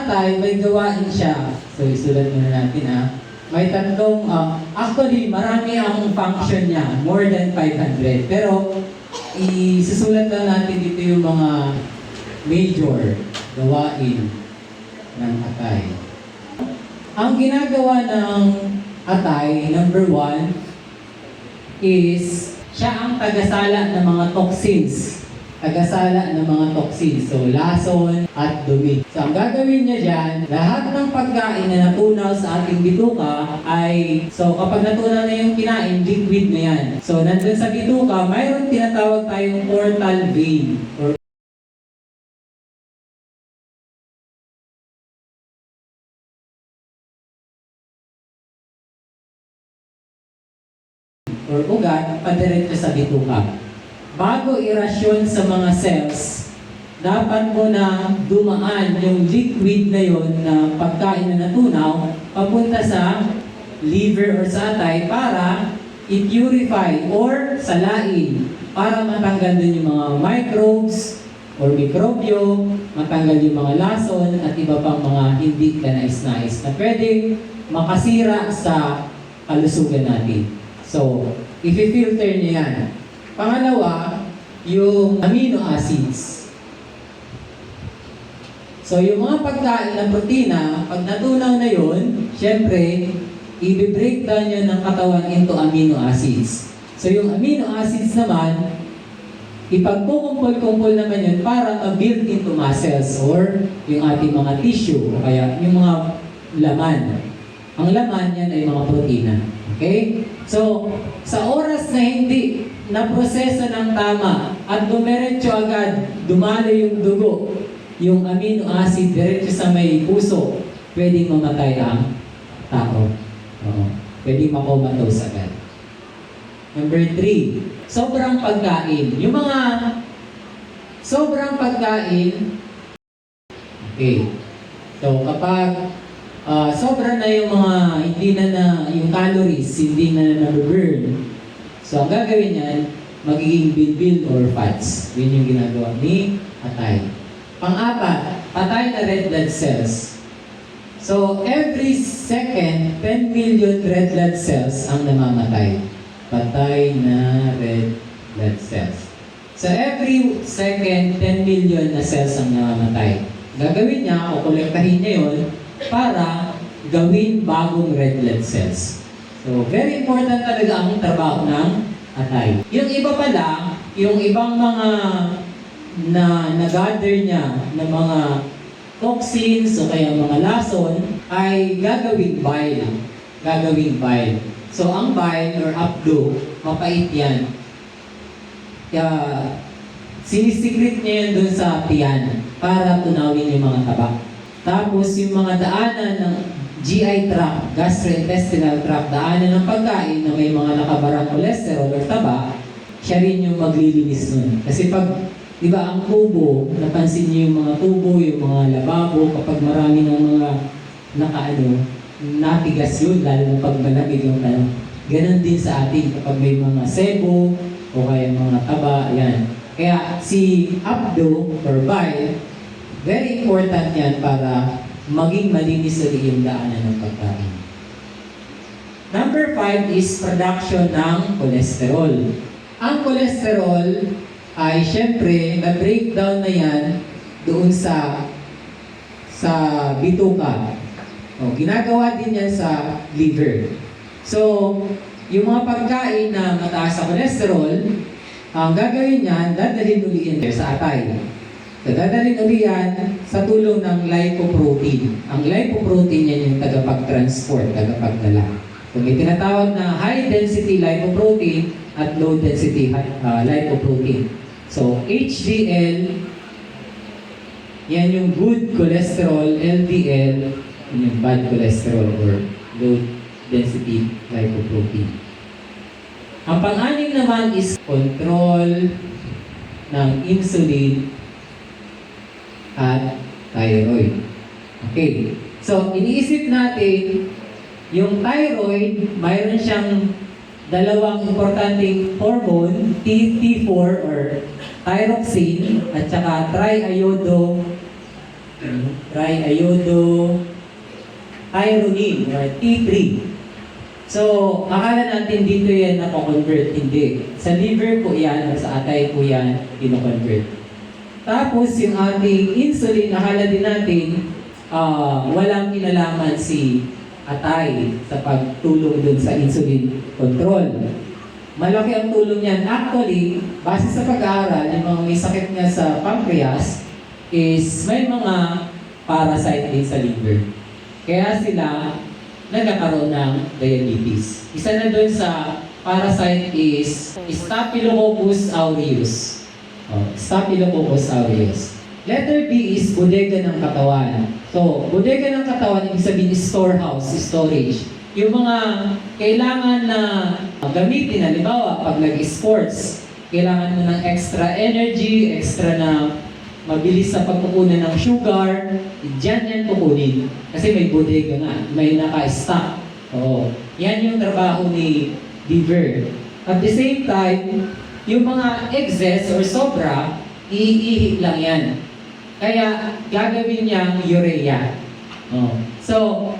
atay, may gawain siya. So, isulat muna natin ha. May tatlong, actually, marami ang function niya, more than 500. Pero, isusulat lang natin dito yung mga major gawain ng atay. Ang ginagawa ng atay, number 1, is siya ang tagasala ng mga toxins. Tagasala ng mga toxins. So, lason at dumi. So, ang gagawin niya dyan, lahat ng pagkain na natunaw sa ating bituka ay, so kapag natunaw na yung kinain, liquid na yan. So, nandun sa bituka, mayroon tinatawag tayong portal vein or ugat, padiretso sa bituka. Bago irasyon sa mga cells, dapat mo na dumaan yung liquid na yon na pagkain na natunaw papunta sa liver or sa atay para i-purify or salain para matanggal din yung mga microbes or mikrobyo, matanggal yung mga lason at iba pang mga hindi kanais-nais na pwedeng makasira sa kalusugan natin. So, i-filter niyo yan. Pangalawa, yung amino acids. So, yung mga pagkain ng protina, pag natunaw na yun, syempre, i-breakdown yun ng katawan into amino acids. So, yung amino acids naman, ipagkukumpol-kumpol naman yun para ma-build into muscles or yung ating mga tissue o kaya yung mga laman. Ang laman yan ay mga protina. Okay? So, sa oras na hindi na-proseso ng tama at dumiretso agad, dumalo yung dugo, yung amino acid diretso sa may puso, pwedeng mamatay ang tao. Pwedeng makomatose agad. Number 3, sobrang pagkain. Yung mga sobrang pagkain, okay. So, kapag sobra na yung mga hindi na yung calories, hindi na na-burn. So, ang gagawin niyan, magiging bilbil or fats. Yun yung ginagawa ni atay. Pang-apat, patay na red blood cells. So, every second, 10 million red blood cells ang namamatay. Patay na red blood cells. So, every second, 10 million na cells ang namamatay. Gagawin niya, o kolektahin niya yun, para gawin bagong red blood cells. So, very important talaga ang trabaho ng atay. Yung iba pala, yung ibang mga na-gather niya ng mga toxins o kaya mga lason ay gagawing bile. Gagawing bile. So, ang bile or abdo, mapait yan. Kaya, sinisikrit niya yun dun sa tiyan para tunawin yung mga taba. Tapos, yung mga daanan ng GI tract, gastrointestinal tract, daanan ng pagkain na may mga nakabarang cholesterol or taba, siya rin yung maglilinis nun. Kasi pag, di ba, ang tubo, napansin niyo yung mga tubo, yung mga lababo, kapag marami ng mga natigas yun, lalo na pag malamig yung tanong. Ganon din sa atin kapag may mga sebo o kaya mga taba, yan. Kaya si abdo or bile, very important yan para maging malinis ulit yung daanan ng pagkain. Number 5 is production ng cholesterol. Ang cholesterol ay syempre na-breakdown na yan doon sa bituka. Ginagawa din yan sa liver. So, yung mga pagkain na mataas sa cholesterol, ang gagawin niyan, dadalhin ulit yan sa atay. So, dadalhin ulit yan sa tulong ng lipoprotein. Ang lipoprotein yan yung tagapag-transport, tagapagdala. So, may tinatawag na high-density lipoprotein at low-density lipoprotein. So, HDL, yan yung good cholesterol, LDL, yan yung bad cholesterol or low-density lipoprotein. Ang pang-anim naman is control ng insulin at thyroid. Okay. So, iniisip natin, yung thyroid, mayroon siyang dalawang importanteng hormone, T4 or thyroxine, at saka triiodo triiodo tyronine or T3. So, akala natin dito yan nakoconvert. Hindi. Sa liver po yan, or sa atay po yan, kinoconvert. Tapos, yung ating insulin, akala din natin, walang kinalaman si atay sa pagtulong dun sa insulin control. Malaki ang tulong niyan. Actually, base sa pag-aaral, yung mga may sakit nga sa pancreas is may mga parasite din sa liver. Kaya sila nagkakaroon ng diabetes. Isa na doon sa parasite is Staphylococcus aureus. Staphylococcus aureus. Letter B is bodega ng katawan. So, bodega ng katawan, ibig sabihin is storehouse, storage. Yung mga kailangan na gamitin, halimbawa, pag nag-sports, kailangan mo ng extra energy, extra na mabilis sa pagkukunan ng sugar, diyan yan kukunin. Kasi may bodega nga, may naka-stock. Oo. Yan yung trabaho ni liver. At the same time, yung mga excess or sobra, iihi lang yan. Kaya gagawin niyang urea. Oh. So,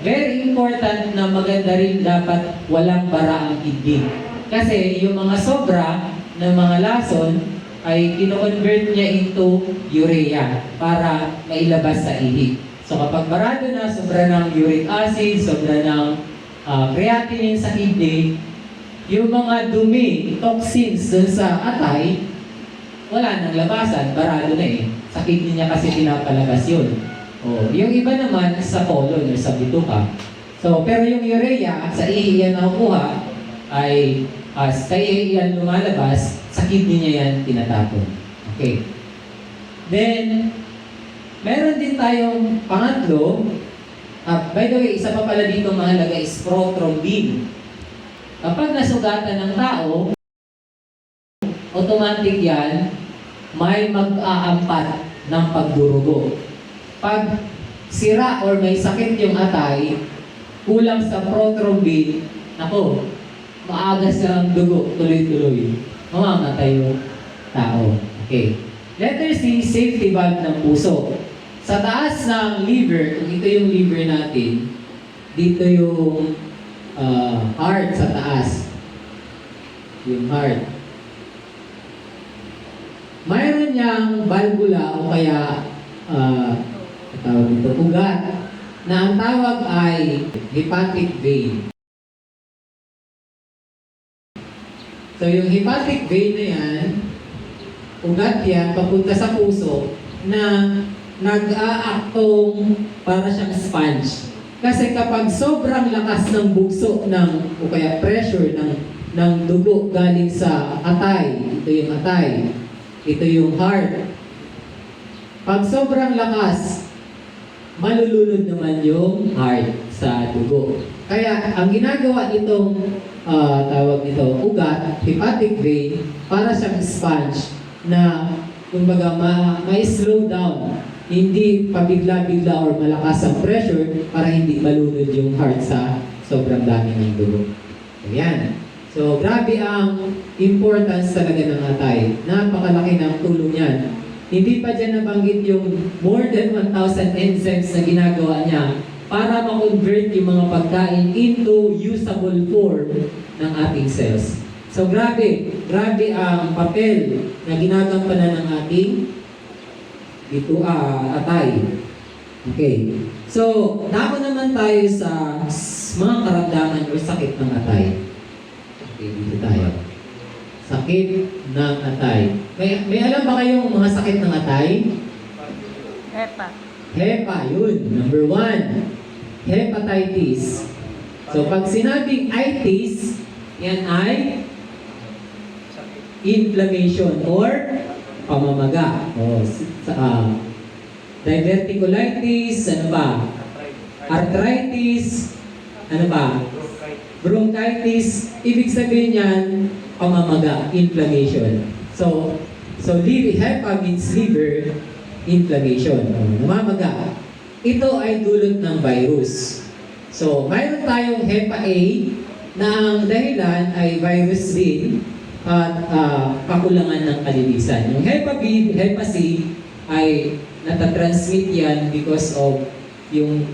very important na maganda rin dapat walang bara ang kidney. Kasi yung mga sobra ng mga lason ay kino-convert niya into urea para mailabas sa ihi. So kapag barado na, sobra ng uric acid, sobra ng creatinine sa kidney, yung mga dumi, toxins dun sa atay, wala nang labasan, barado na eh. Sa kidney niya kasi pinapalabas yun. Oh, yung iba naman sa colon or sa bituka. So, pero yung urea, sa ihi yan nakukuha, ay sa ihi yan lumalabas, sa kidney niya yan tinatapon. Okay. Then, meron din tayong pangatlo. By the way, isa pa pala dito mahalaga is prothrombin. Kapag nasugatan ng tao, automatic yan, may mag-aampat ng pagdurugo. Pag sira or may sakit yung atay, kulang sa prothrombin, ako, maagas ang dugo, tuloy-tuloy. Mamamatay yung tao. Okay. Letter C, safety valve ng puso. Sa taas ng liver, kung ito yung liver natin, dito yung heart sa taas. Yung heart. Mayroon niyang valvula o kaya tawag dito, ugat, na ang tawag ay hepatic vein. So yung hepatic vein na yan, ugat yan, papunta sa puso, na nag-aaktong para siyang sponge. Kasi kapag sobrang lakas ng bugso o kaya pressure ng dugo galing sa atay, ito yung atay, ito yung heart. Pag sobrang lakas, malulunod naman yung heart sa dugo. Kaya ang ginagawa nitong tawag nito, ugat, hepatic vein, para siyang sponge na kumbaga may slow down. Hindi pabigla-bigla or malakas ang pressure para hindi malunod yung heart sa sobrang dami ng dugo. Ayan. So, grabe ang importance talaga ng atay. Napakalaki ng tulong yan. Hindi pa dyan nabanggit yung more than 1,000 enzymes na ginagawa niya para ma-convert yung mga pagkain into usable form ng ating cells. So, grabe ang papel na ginagampanan ng ating atay. Okay. So, dako naman tayo sa mga karamdaman o sakit ng atay. Okay, dito tayo. Sakit ng atay. May alam ba kayong mga sakit ng atay? Hepa, yun. Number 1. Hepatitis. So, pag sinabing itis, yan ay inflammation or pamamaga. Diverticulitis, ano ba? Arthritis, ano ba? Bronchitis, ibig sabihin yan, pamamaga, inflammation. So hepa means liver, inflammation. Namamaga. Ito ay dulot ng virus. So, mayroon tayong hepa A na ang dahilan ay virus din at kakulangan ng kalinisan. Yung hepa B, hepa C ay natatransmit yan because of yung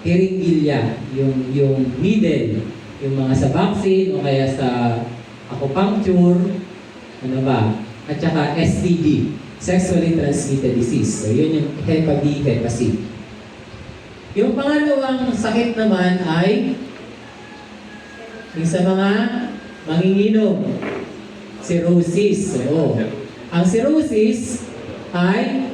hiringgilya, yung needle, yung mga sa vaccine o kaya sa acupuncture, ano ba, at saka STD, sexually transmitted disease. So yun yung Hep B, Hep C. Yung pangalawang sakit naman ay yung sa mga manginginom, cirrhosis. So, ang cirrhosis ay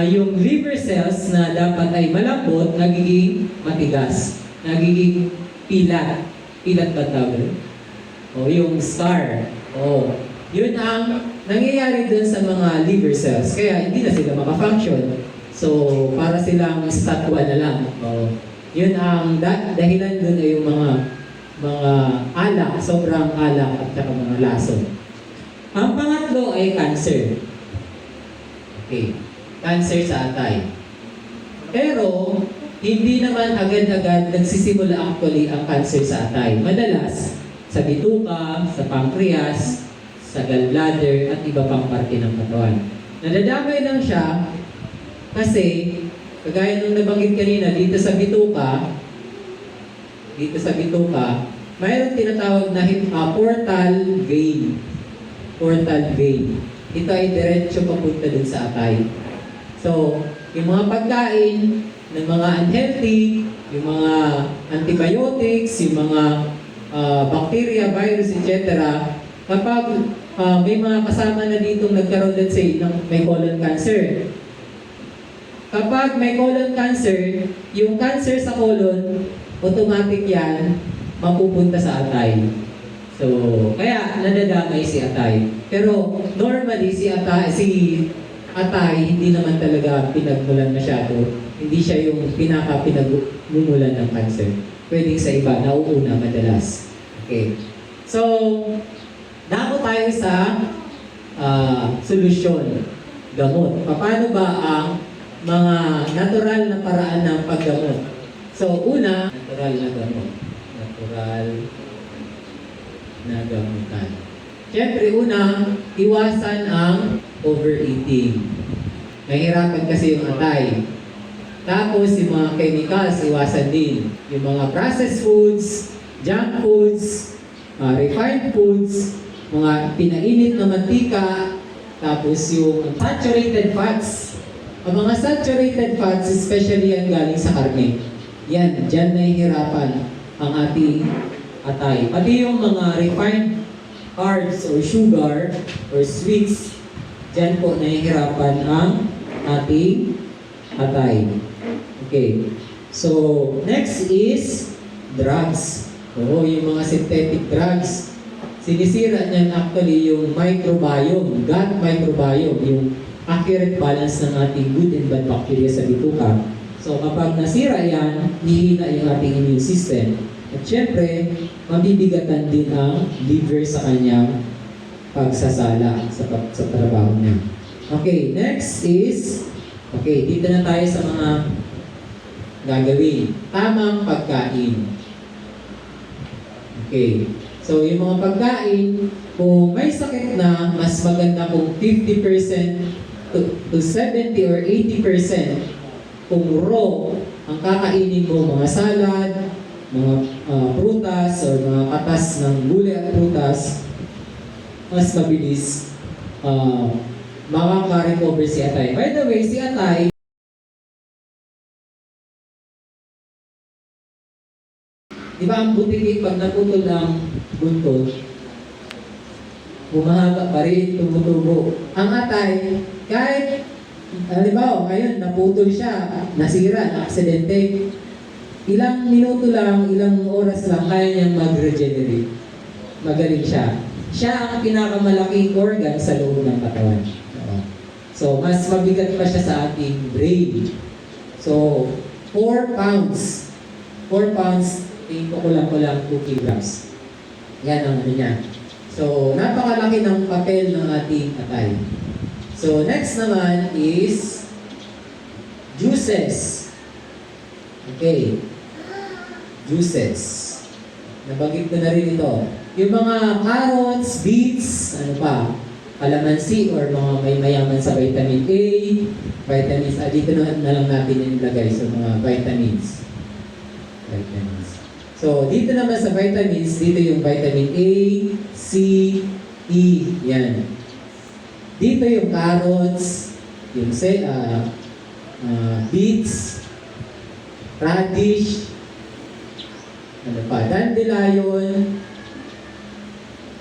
yung liver cells na dapat ay malambot, nagiging matigas, nagiging pilat. Pilat ba tawag? O yung scar. O, yun ang nangyayari dun sa mga liver cells. Kaya hindi na sila makafunction. So, para silang statwa na lang. O, yun ang dahilan dun ay yung mga alak, sobrang alak at saka mga lason. Ang pangatlo ay cancer. Okay. Cancer sa atay. Pero, hindi naman agad-agad nagsisimula actually ang cancer sa atay. Madalas, sa bituka, sa pancreas, sa gallbladder, at iba pang parte ng katawan. Nadadamay lang siya kasi, kagaya nung nabanggit kanina, dito sa bituka, mayroong tinatawag na portal vein. Portal vein. Ito ay diretso papunta dun sa atay. So, yung mga pagkain ng mga unhealthy, yung mga antibiotics, yung mga bacteria, virus, etc. Kapag may mga kasama na dito nagkaroon, let's say, ng may colon cancer. Kapag may colon cancer, yung cancer sa colon, automatic yan, mapupunta sa atay. So, kaya nadadamay si atay. Pero normally si atay hindi naman talaga pinagmulan masyado. Hindi siya yung pinagmumulan ng cancer. Pwedeng sa iba, nauuna madalas. Okay. So, dako tayo sa solusyon, gamot. Paano ba ang mga natural na paraan ng paggamot? So, una, natural na gamot. Natural na gamutan. Siyempre, una, iwasan ang overeating. Mahirapan kasi yung atay. Tapos, yung mga chemicals, iwasan din. Yung mga processed foods, junk foods, refined foods, mga pinainit na mantika, tapos yung saturated fats. Ang mga saturated fats, especially yan galing sa karne. Yan, dyan nahihirapan ang ating atay. Pati yung mga refined carbs or sugar or sweets, dyan po nahihirapan ang ating atay. Okay. So, next is drugs. Oo, yung mga synthetic drugs. Sinisira niyan actually yung microbiome, gut microbiome, yung accurate balance ng ating good and bad bacteria sa bituka. So, kapag nasira yan, hihina yung ating immune system. At syempre, mabibigatan din ang liver sa kanyang pagsasala sa trabaho niya. Okay, next is, okay, dito na tayo sa mga gagawin. Tamang pagkain. Okay, so yung mga pagkain, kung may sakit na, mas maganda kung 50% to 70 or 80% kung raw ang kakainin mo, mga salad, mga prutas or mga katas ng gulay at prutas, mas mabilis makaka-recover si atay. By the way, si atay, di ba ang butik pag naputol ang buntot, bumahaba pa rin, tumutubo. Ang atay, kahit, halimbawa, ngayon, naputol siya, nasira, na-aksidente, ilang minuto lang, ilang oras lang, kaya niyang mag-regenerate. Magaling siya. Siya ang pinakamalaking organ sa loob ng katawan. So, mas mabigat pa siya sa ating brain. So, 4 pounds. 4 pounds, kulang-kulang 2 kilograms. Yan ang ano niya. So, napakalaki ng papel ng ating atay. So, next naman is juices. Okay. Juices. Nabanggit ko na rin ito. Yung mga carrots, beets, ano pa, kalamansi or mga may mayaman sa vitamin A, vitamins, dito na lang natin yung ilagay sa mga vitamins. Vitamins. So, dito naman sa vitamins, dito yung vitamin A, C, E, yan. Dito yung carrots, yung beets, radish, ano pa, dandelion,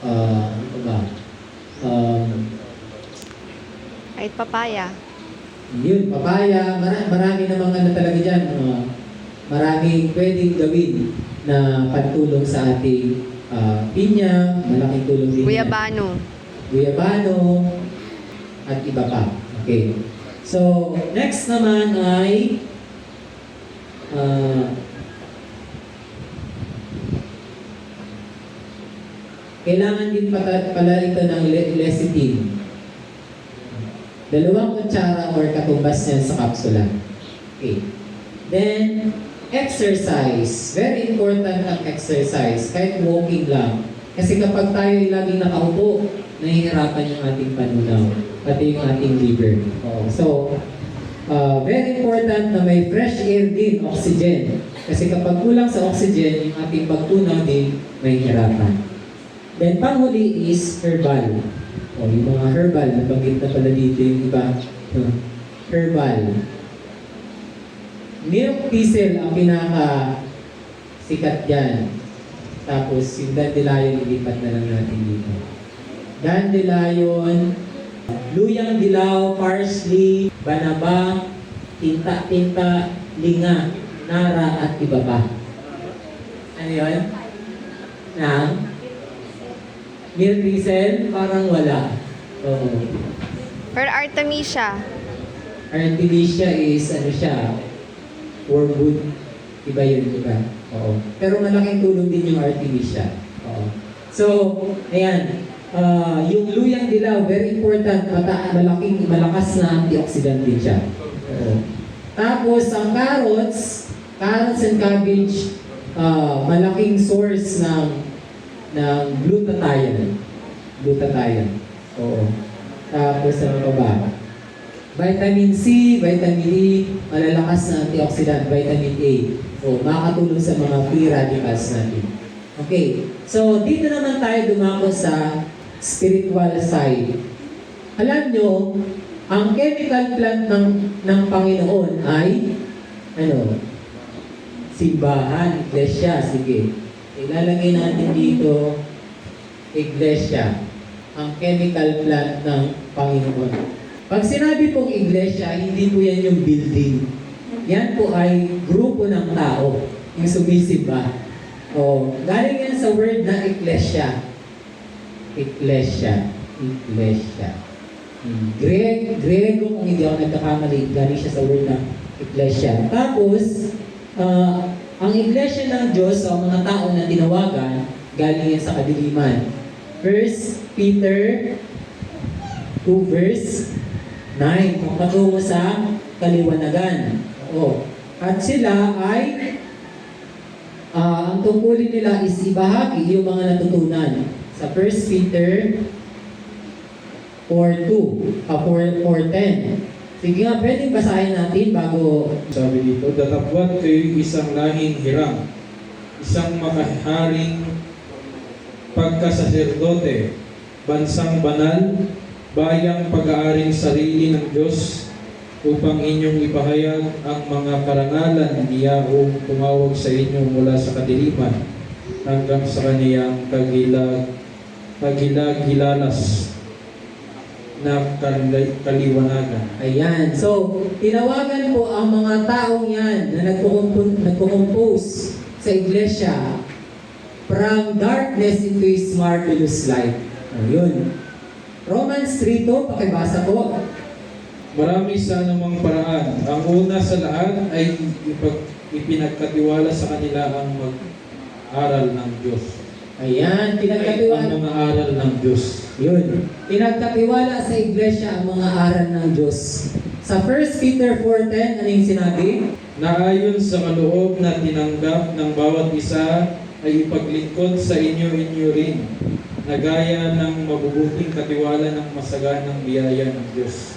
ano ba? Kahit papaya. Yun, papaya, marami namang ano talaga dyan. Maraming pwedeng gawin na pantulong sa ating pinya, malaking tulong din yan. Guyabano. Guyabano, at iba pa. Okay. So, next naman ay kailangan din pala ito ng lecithin. 2 kutsara or katumbas niyan sa kapsula. Okay. Then, exercise. Very important ang exercise. Kahit walking lang. Kasi kapag tayo ay laging nakaupo, nahihirapan yung ating panunaw. Pati yung ating liver. So, very important na may fresh air din, oxygen. Kasi kapag kulang sa oxygen, yung ating pagtunaw din mahihirapan. Then, panghuli is herbal. Yung mga herbal, nabanggit na pala dito yung iba. Herbal. Milk thistle ang pinaka-sikat dyan. Tapos, yung dandelion, ilipat na lang natin dito. Dandelion, luyang dilaw, parsley, banaba, tinta-tinta, linga, nara, at iba pa. Ano yun? Milk thistle, parang wala. Or Artemisia. Artemisia is, ano siya, wormwood. Iba yun, diba? Oo. Pero malaking tulong din yung Artemisia. Oo. So, ayan. Yung luyang dilaw, very important. Malakas na antioxidant din siya. Oo. Tapos, ang carrots and cabbage, malaking source ng glutathione. Glutathione. Oo. Tapos, ano pa ba? Vitamin C, vitamin E, malalakas na antioxidant, vitamin A. O, makakatulong sa mga free radicals natin. Okay. So, dito naman tayo dumako sa spiritual side. Alam nyo, ang chemical plant ng Panginoon ay, simbahan, iglesia. Sige. Ilalagay natin dito, iglesia. Ang chemical plant ng Panginoon. Pag sinabi pong iglesia, hindi po yan yung building. Yan po ay grupo ng tao, yung sumisimba. Galing yan sa word na iglesia. Iglesia. Iglesia. Grego, kung hindi ako nagkakamali, galing siya sa word na iglesia. Tapos, ang iglesia ng Diyos, ang mga tao na tinawagan, galing yan sa kadiliman. 1 Peter 2 verse 9, kung patungo sa kaliwanagan. At sila ay, ang tungkulin nila is ibahagi yung mga natutunan. Sa 1 Peter 4:10. Sige nga, pwedeng basahin natin bago... Sabi dito, datapwat kayo isang lahing hiram, isang makaharing pagkasaserdote, bansang banal, bayang pag-aaring sarili ng Diyos, upang inyong ipahayag ang mga karangalan ni Yahweh tumawag sa inyo mula sa kadiliman hanggang sa kaniyang kagilagilalas na kaliwanagan. Ayan. So, tinawagan po ang mga taong yan na nagpo-compose sa iglesia from darkness into His marvelous light. Ayun. Romans 3:2, pakibasa po. Marami sa anumang paraan. Ang una sa lahat ay ipinagkatiwala sa kanila ang mag-aral ng Diyos. Ayan, pinagkatiwala. Ang mga aral ng Diyos. Yun. Pinagkatiwala sa iglesia ang mga aral ng Diyos. Sa 1 Peter 4:10, ano yung sinabi? Na ayon sa kaloob na tinanggap ng bawat isa ay ipaglingkod sa inyo rin na gaya ng mabubuting katiwala ng masaganang biyaya ng Diyos.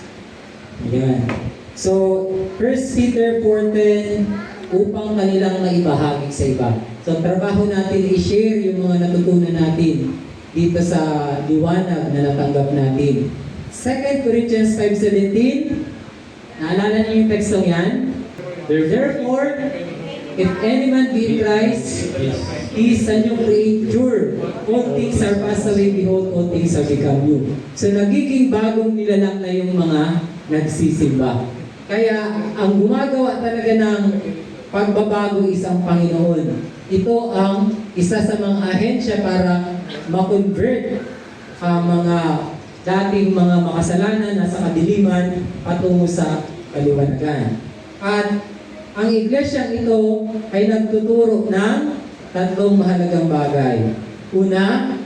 Ayan. So, 1 Peter 4:10, upang kanilang maibahagi sa iba. So, trabaho natin i-share yung mga natutunan natin dito sa liwanag na natanggap natin. 2 Corinthians 5:17, naalala niyo yung tekstong yan? Therefore, if any man be in Christ, he is a new creature. All things are passed away, behold, all things are become new. So, nagiging bagong nilalang na yung mga nagsisimba. Kaya, ang gumagawa talaga ng pagbabago isang Panginoon. Ito ang isa sa mga ahensya para ma-convert ang mga dating mga makasalanan na sa kadiliman patungo sa kaliwanagan. At ang iglesyang ito ay nagtuturo ng tatlong mahalagang bagay. Una,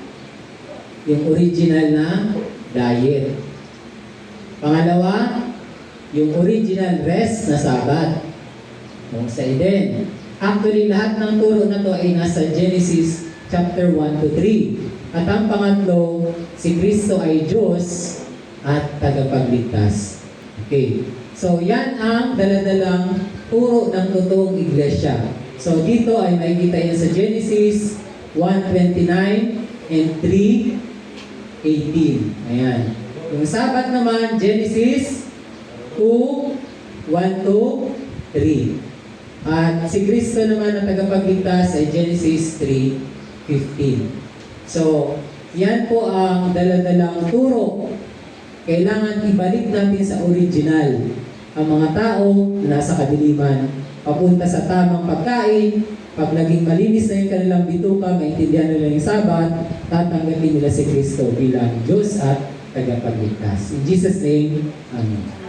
yung original na diet. Pangalawa, yung original rest na Sabat. Yung sa Eden. Actually, lahat ng turo na to ay nasa Genesis chapter 1 to 3. At ang pangatlo, si Kristo ay Diyos at tagapagligtas. Okay. So, yan ang daladalang turo ng totoong iglesia. So, dito ay makikita yan sa Genesis 1:29 and 3:18. Ayan. Yung Sabat naman, Genesis 2:1 to 3. At si Kristo naman na tagapagligtas ay Genesis 3:15. So, yan po ang daladalang turo. Kailangan ibalik natin sa original ang mga tao na nasa kadiliman papunta sa tamang pagkain. Pag naging malinis na yung kanilang bituka, maintindihan nila yung Sabat, tatanggapin nila si Kristo bilang Diyos at tagapagligtas. In Jesus' name, Amen.